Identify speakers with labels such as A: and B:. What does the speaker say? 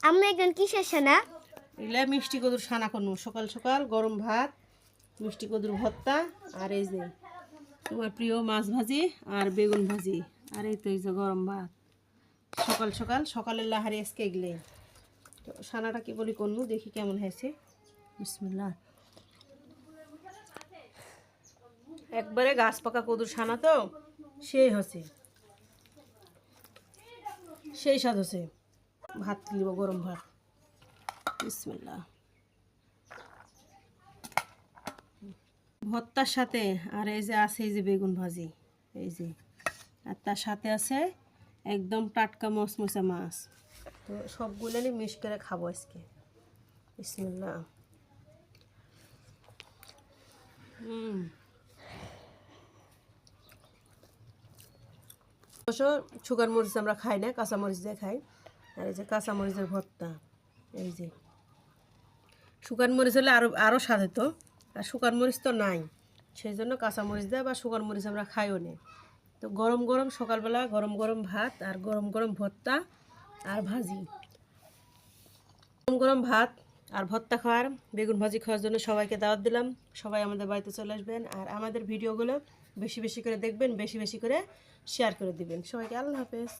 A: আমি একজন কিসের সানা?
B: এগুলা মিষ্টি কদুর সানা করবো সকাল সকাল গরম ভাত মিষ্টি কদুর ভর্তা আর এই যে তোমার প্রিয় মাছ ভাজি আর বেগুন ভাজি আর এই তো এই যে গরম ভাত সকাল সকাল সকালের লাহারি আজকে এগুলো তো সানাটা কি বলি করবো দেখি কেমন হয়েছে বিসমিল্লাহ একবারে গাছ পাকা কদুর সানা তো সেই হচ্ছে সেই স্বাদ হচ্ছে ভাত নিব গরম ভাত বিসমিল্লাহ ভর্তার সাথে আর এই যে আছে এই যে বেগুন ভাজি এই যে আর তার সাথে আছে একদম টাটকা মচমচে মাছ তো সবগুলো মিক্স করে খাবো আজকে বিসমিল্লাহ অবশ্য শুকার মরিচ আমরা খাই না কাঁচা মরিচ দিয়ে খাই আর এই যে কাঁচা মরিচের ভর্তা এই যে শুকান মরিচ হলে আরও স্বাদ হতো আর শুকান মরিচ তো নাই সেই জন্য কাঁচা মরিচ দেয় বা শুকান মরিচ আমরা খাইও না তো গরম গরম সকালবেলা গরম গরম ভাত আর গরম গরম ভর্তা আর ভাজি গরম গরম ভাত আর ভর্তা খাওয়ার বেগুন ভাজি খাওয়ার জন্য সবাইকে দাওয়াত দিলাম সবাই আমাদের বাড়িতে চলে আসবেন আর আমাদের ভিডিওগুলো বেশি বেশি করে দেখবেন বেশি বেশি করে শেয়ার করে দিবেন সবাইকে আল্লাহ হাফেজ।